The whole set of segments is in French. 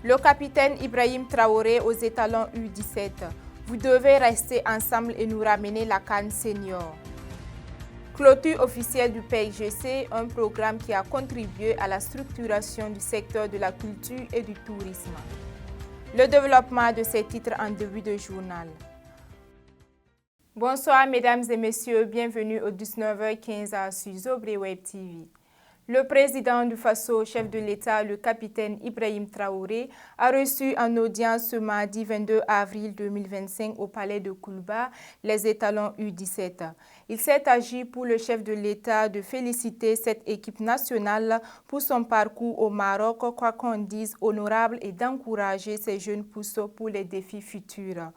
Le capitaine Ibrahim Traoré aux étalons U17. Vous devez rester ensemble et nous ramener la CAN senior. Clôture officielle du PIGC, un programme qui a contribué à la structuration du secteur de la culture et du tourisme. Le développement de ces titres en début de journal. Bonsoir mesdames et messieurs, bienvenue au 19h15 sur Zobré Web TV. Le président du Faso, chef de l'État, le capitaine Ibrahim Traoré, a reçu en audience ce mardi 22 avril 2025 au palais de Koulba les étalons U17. Il s'est agi pour le chef de l'État de féliciter cette équipe nationale pour son parcours au Maroc, quoi qu'on dise, honorable, et d'encourager ces jeunes pousses pour les défis futurs.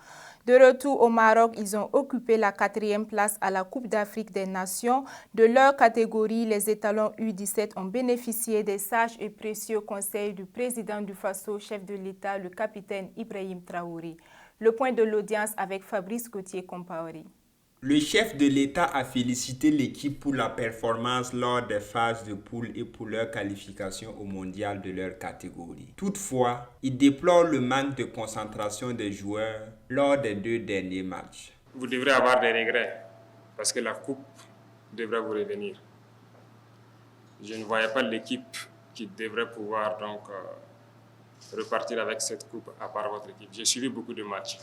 De retour au Maroc, ils ont occupé la 4e place à la Coupe d'Afrique des Nations. De leur catégorie, les étalons U17 ont bénéficié des sages et précieux conseils du président du Faso, chef de l'État, le capitaine Ibrahim Traoré. Le point de l'audience avec Fabrice Gauthier-Compaoré. Le chef de l'État a félicité l'équipe pour la performance lors des phases de poule et pour leur qualification au mondial de leur catégorie. Toutefois, il déplore le manque de concentration des joueurs lors des 2 derniers matchs. Vous devrez avoir des regrets parce que la coupe devrait vous revenir. Je ne voyais pas l'équipe qui devrait pouvoir donc repartir avec cette coupe à part votre équipe. J'ai suivi beaucoup de matchs.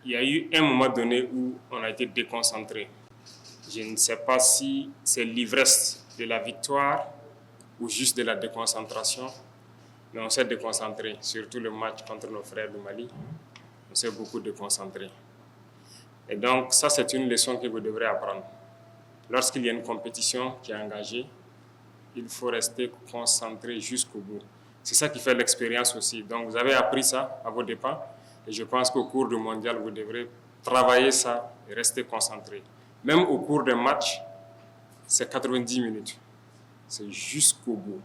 Il y a eu un moment donné où on a été déconcentré. Je ne sais pas si c'est l'ivresse de la victoire ou juste de la déconcentration, mais on s'est déconcentré, surtout le match contre nos frères du Mali. On s'est beaucoup déconcentré. Et donc ça, c'est une leçon que vous devrez apprendre. Lorsqu'il y a une compétition qui est engagée, il faut rester concentré jusqu'au bout. C'est ça qui fait l'expérience aussi. Donc vous avez appris ça à vos dépens. Et je pense qu'au cours du mondial, vous devrez travailler ça et rester concentré. Même au cours d'un match, c'est 90 minutes. C'est jusqu'au bout.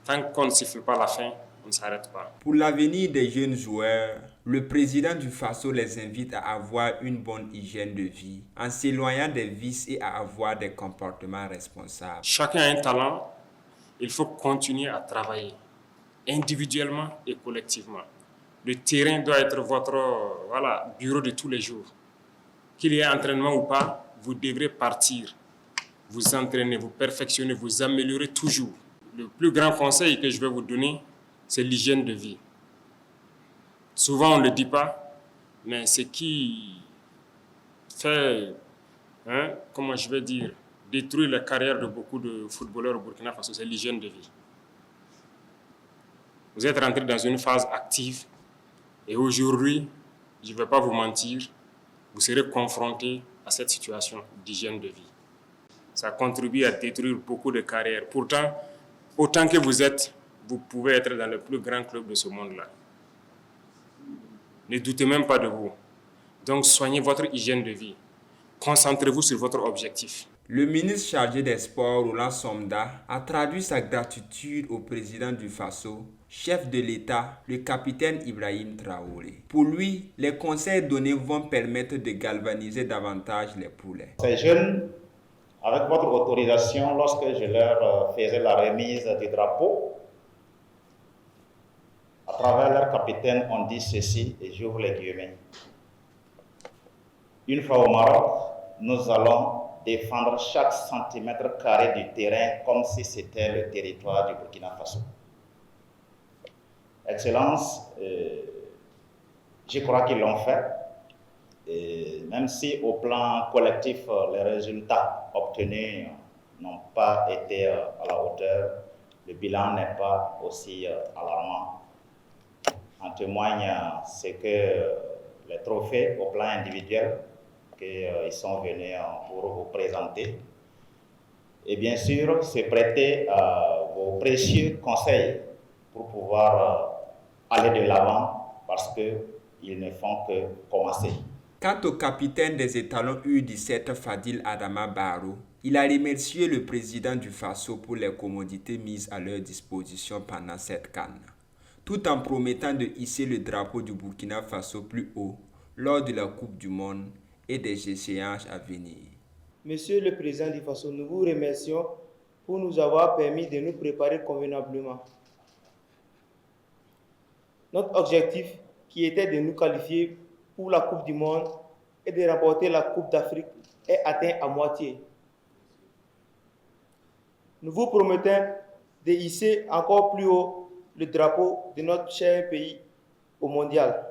Tant qu'on ne siffle pas la fin, on ne s'arrête pas. Pour l'avenir des jeunes joueurs, le président du Faso les invite à avoir une bonne hygiène de vie, en s'éloignant des vices et à avoir des comportements responsables. Chacun a un talent, il faut continuer à travailler, individuellement et collectivement. Le terrain doit être votre bureau de tous les jours. Qu'il y ait entraînement ou pas, vous devrez partir, vous entraîner, vous perfectionner, vous améliorer toujours. Le plus grand conseil que je vais vous donner, c'est l'hygiène de vie. Souvent, on ne le dit pas, mais ce qui fait, détruire la carrière de beaucoup de footballeurs au Burkina Faso, c'est l'hygiène de vie. Vous êtes rentré dans une phase active et aujourd'hui, je ne vais pas vous mentir, vous serez confronté à cette situation d'hygiène de vie. Ça contribue à détruire beaucoup de carrières. Pourtant, autant que vous êtes, vous pouvez être dans le plus grand club de ce monde-là. Ne doutez même pas de vous. Donc, soignez votre hygiène de vie. Concentrez-vous sur votre objectif. Le ministre chargé des Sports, Roland Somda, a traduit sa gratitude au président du Faso, chef de l'État, le capitaine Ibrahim Traoré. Pour lui, les conseils donnés vont permettre de galvaniser davantage les poulets. Ces jeunes, avec votre autorisation, lorsque je leur faisais la remise du drapeau, à travers leur capitaine, on dit ceci, et j'ouvre les guillemets. Une fois au Maroc, nous allons défendre chaque centimètre carré du terrain comme si c'était le territoire du Burkina Faso. Excellence, je crois qu'ils l'ont fait, et même si au plan collectif, les résultats obtenus n'ont pas été à la hauteur, le bilan n'est pas aussi alarmant. En témoigne ce que les trophées au plan individuel qu'ils sont venus pour vous présenter. Et bien sûr, se prêter à vos précieux conseils pour pouvoir aller de l'avant parce qu'ils ne font que commencer. Quant au capitaine des étalons U17 Fadil Adama Barrow, il a remercié le président du Faso pour les commodités mises à leur disposition pendant cette CAN, tout en promettant de hisser le drapeau du Burkina Faso plus haut lors de la Coupe du Monde et des échéances à venir. Monsieur le Président du Faso, nous vous remercions pour nous avoir permis de nous préparer convenablement. notre objectif, qui était de nous qualifier pour la Coupe du Monde et de remporter la Coupe d'Afrique, est atteint à moitié. Nous vous promettons de hisser encore plus haut le drapeau de notre cher pays au mondial.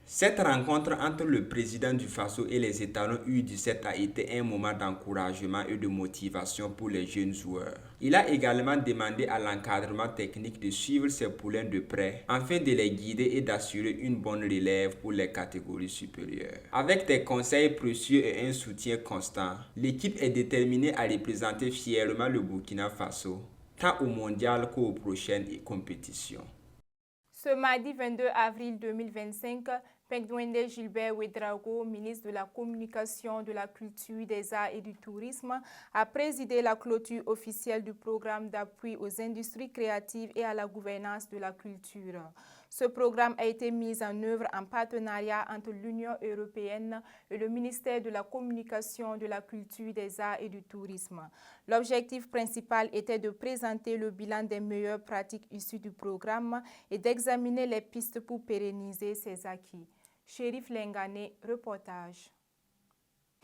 Cette rencontre entre le président du Faso et les étalons U17 a été un moment d'encouragement et de motivation pour les jeunes joueurs. Il a également demandé à l'encadrement technique de suivre ces poulains de près afin de les guider et d'assurer une bonne relève pour les catégories supérieures. Avec des conseils précieux et un soutien constant, l'équipe est déterminée à représenter fièrement le Burkina Faso, tant au mondial qu'aux prochaines compétitions. Ce mardi 22 avril 2025, Pengdouende Gilbert Ouedraogo, ministre de la Communication, de la Culture, des Arts et du Tourisme, a présidé la clôture officielle du programme d'appui aux industries créatives et à la gouvernance de la culture. Ce programme a été mis en œuvre en partenariat entre l'Union européenne et le ministère de la Communication, de la Culture, des Arts et du Tourisme. L'objectif principal était de présenter le bilan des meilleures pratiques issues du programme et d'examiner les pistes pour pérenniser ses acquis. Chérif Lengane, reportage.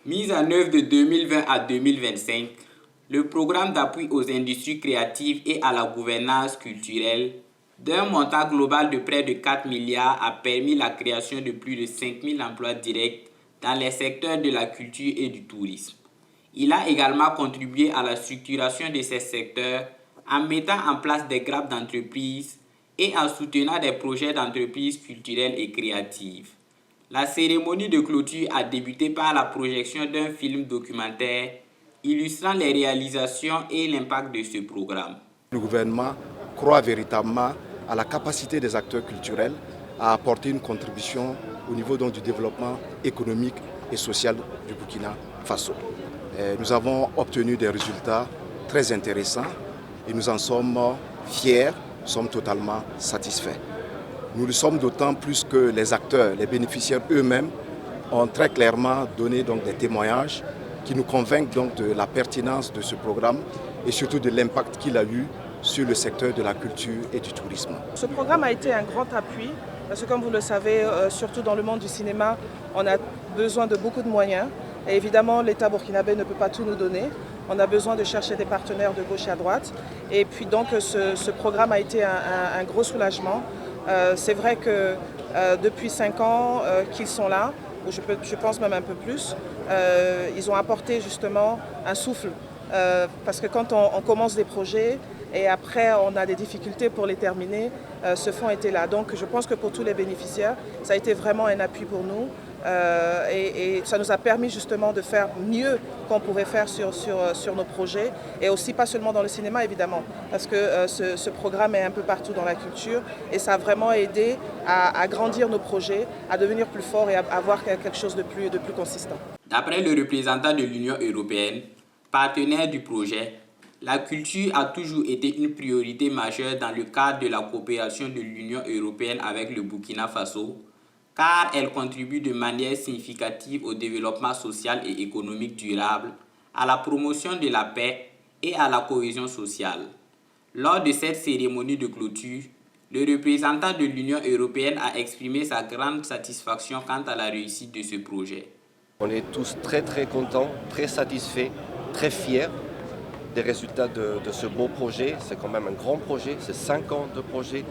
Mise en œuvre de 2020 à 2025, le programme d'appui aux industries créatives et à la gouvernance culturelle d'un montant global de près de 4 milliards a permis la création de plus de 5 000 emplois directs dans les secteurs de la culture et du tourisme. Il a également contribué à la structuration de ces secteurs en mettant en place des grappes d'entreprises et en soutenant des projets d'entreprises culturelles et créatives. La cérémonie de clôture a débuté par la projection d'un film documentaire illustrant les réalisations et l'impact de ce programme. Le gouvernement croit véritablement à la capacité des acteurs culturels à apporter une contribution au niveau donc, du développement économique et social du Burkina Faso. Nous avons obtenu des résultats très intéressants et nous en sommes fiers, nous sommes totalement satisfaits. Nous le sommes d'autant plus que les acteurs, les bénéficiaires eux-mêmes ont très clairement donné donc, des témoignages qui nous convainquent donc, de la pertinence de ce programme et surtout de l'impact qu'il a eu sur le secteur de la culture et du tourisme. Ce programme a été un grand appui parce que comme vous le savez, surtout dans le monde du cinéma, on a besoin de beaucoup de moyens. Et évidemment, l'État burkinabé ne peut pas tout nous donner. On a besoin de chercher des partenaires de gauche à droite. Et puis donc, ce programme a été un gros soulagement. C'est vrai que depuis 5 ans qu'ils sont là, ou je pense même un peu plus, ils ont apporté justement un souffle. Parce que quand on commence des projets et après on a des difficultés pour les terminer, ce fonds était là. Donc je pense que pour tous les bénéficiaires, ça a été vraiment un appui pour nous. Et ça nous a permis justement de faire mieux qu'on pouvait faire sur nos projets et aussi pas seulement dans le cinéma évidemment parce que ce programme est un peu partout dans la culture et ça a vraiment aidé à grandir nos projets, à devenir plus forts et à avoir quelque chose de plus consistant. D'après le représentant de l'Union européenne, partenaire du projet, la culture a toujours été une priorité majeure dans le cadre de la coopération de l'Union européenne avec le Burkina Faso, car elle contribue de manière significative au développement social et économique durable, à la promotion de la paix et à la cohésion sociale. Lors de cette cérémonie de clôture, le représentant de l'Union européenne a exprimé sa grande satisfaction quant à la réussite de ce projet. On est tous très contents, très satisfaits, très fiers des résultats de ce beau projet. C'est quand même un grand projet, c'est 5 ans de projet,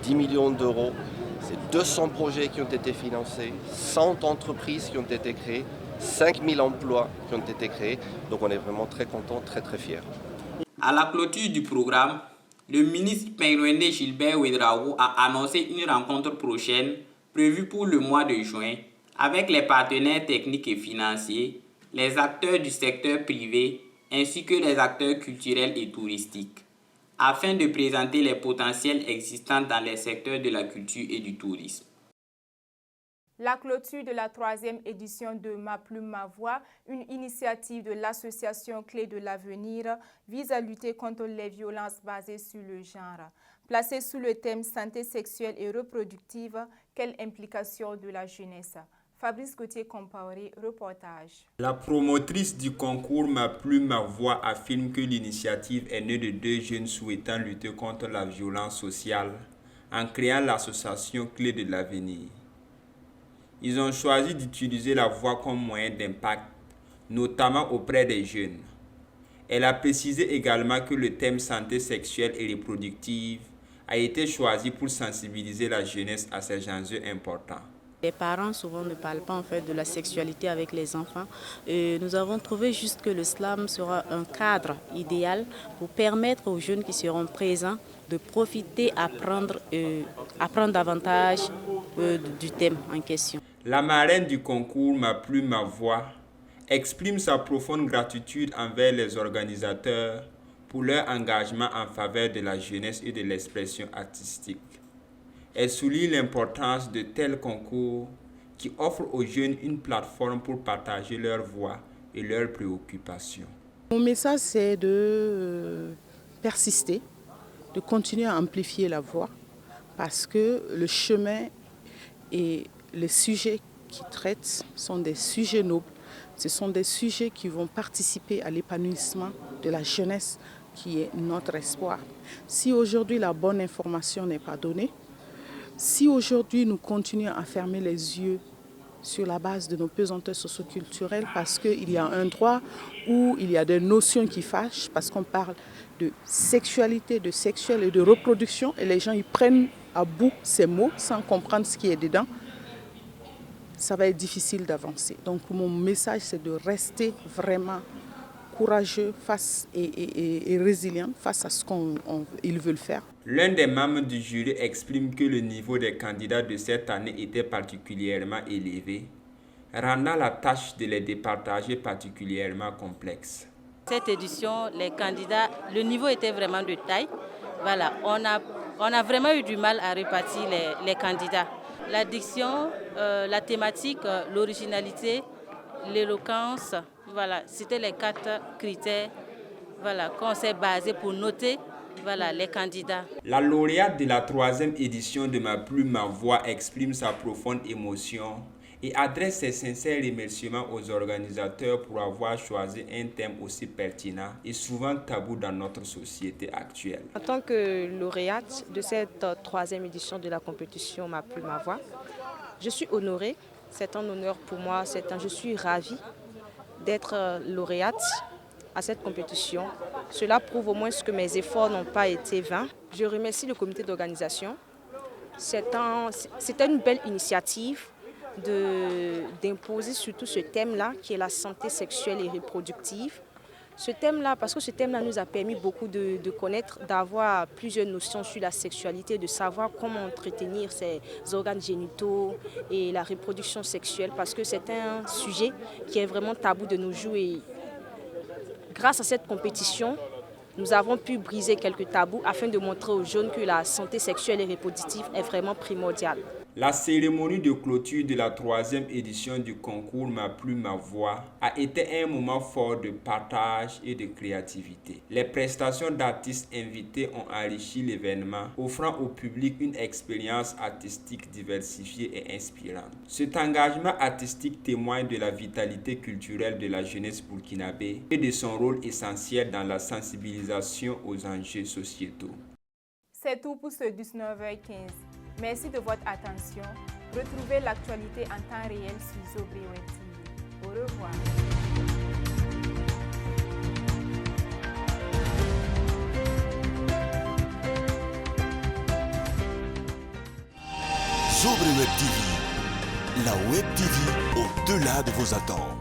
10 millions d'euros. C'est 200 projets qui ont été financés, 100 entreprises qui ont été créées, 5000 emplois qui ont été créés. Donc on est vraiment très contents, très fiers. À la clôture du programme, le ministre Pengdouende Gilbert Ouedraogo a annoncé une rencontre prochaine prévue pour le mois de juin avec les partenaires techniques et financiers, les acteurs du secteur privé ainsi que les acteurs culturels et touristiques, afin de présenter les potentiels existants dans les secteurs de la culture et du tourisme. La clôture de la 3e édition de Ma Plume, Ma Voix, une initiative de l'association Clé de l'Avenir, vise à lutter contre les violences basées sur le genre. Placée sous le thème santé sexuelle et reproductive, quelle implication de la jeunesse? Fabrice Gauthier-Compaoré, reportage. La promotrice du concours Ma Plume, Ma Voix affirme que l'initiative est née de 2 jeunes souhaitant lutter contre la violence sociale en créant l'association Clé de l'avenir. Ils ont choisi d'utiliser la voix comme moyen d'impact, notamment auprès des jeunes. Elle a précisé également que le thème santé sexuelle et reproductive a été choisi pour sensibiliser la jeunesse à ces enjeux importants. Les parents souvent ne parlent pas en fait de la sexualité avec les enfants. Et nous avons trouvé juste que le slam sera un cadre idéal pour permettre aux jeunes qui seront présents de profiter, apprendre davantage du thème en question. La marraine du concours Ma Plume, Ma Voix exprime sa profonde gratitude envers les organisateurs pour leur engagement en faveur de la jeunesse et de l'expression artistique. Elle souligne l'importance de tels concours qui offrent aux jeunes une plateforme pour partager leurs voix et leurs préoccupations. Mon message, c'est de persister, de continuer à amplifier la voix, parce que le chemin et les sujets qu'ils traitent sont des sujets nobles. Ce sont des sujets qui vont participer à l'épanouissement de la jeunesse qui est notre espoir. Si aujourd'hui la bonne information n'est pas donnée, si aujourd'hui nous continuons à fermer les yeux sur la base de nos pesanteurs socioculturelles parce qu'il y a un droit où il y a des notions qui fâchent, parce qu'on parle de sexualité, de sexuel et de reproduction et les gens ils prennent à bout ces mots sans comprendre ce qui est dedans, ça va être difficile d'avancer. Donc mon message c'est de rester vraiment courageux et résilient face à ce qu'ils veulent faire. L'un des membres du jury exprime que le niveau des candidats de cette année était particulièrement élevé, rendant la tâche de les départager particulièrement complexe. Cette édition, les candidats, le niveau était vraiment de taille. Voilà, on a vraiment eu du mal à répartir les candidats. La diction, la thématique, l'originalité, l'éloquence, voilà, c'était les 4 critères qu'on s'est basé pour noter les candidats. La lauréate de la 3e édition de Ma Plume, Ma Voix exprime sa profonde émotion et adresse ses sincères remerciements aux organisateurs pour avoir choisi un thème aussi pertinent et souvent tabou dans notre société actuelle. En tant que lauréate de cette 3e édition de la compétition Ma Plume, Ma Voix, je suis honorée. C'est un honneur pour moi, je suis ravie d'être lauréate à cette compétition. Cela prouve au moins que mes efforts n'ont pas été vains. Je remercie le comité d'organisation. C'était une belle initiative d'imposer surtout ce thème-là qui est la santé sexuelle et reproductive. Ce thème-là, parce que ce thème-là nous a permis beaucoup de connaître, d'avoir plusieurs notions sur la sexualité, de savoir comment entretenir ses organes génitaux et la reproduction sexuelle, parce que c'est un sujet qui est vraiment tabou de nos jours. Et grâce à cette compétition, nous avons pu briser quelques tabous afin de montrer aux jeunes que la santé sexuelle et reproductive est vraiment primordiale. La cérémonie de clôture de la 3e édition du concours Ma Plume, Ma Voix a été un moment fort de partage et de créativité. Les prestations d'artistes invités ont enrichi l'événement, offrant au public une expérience artistique diversifiée et inspirante. Cet engagement artistique témoigne de la vitalité culturelle de la jeunesse burkinabé et de son rôle essentiel dans la sensibilisation aux enjeux sociétaux. C'est tout pour ce 19h15. Merci de votre attention. Retrouvez l'actualité en temps réel sur Zobré Web TV. Au revoir. Zobré Web TV, la Web TV au-delà de vos attentes.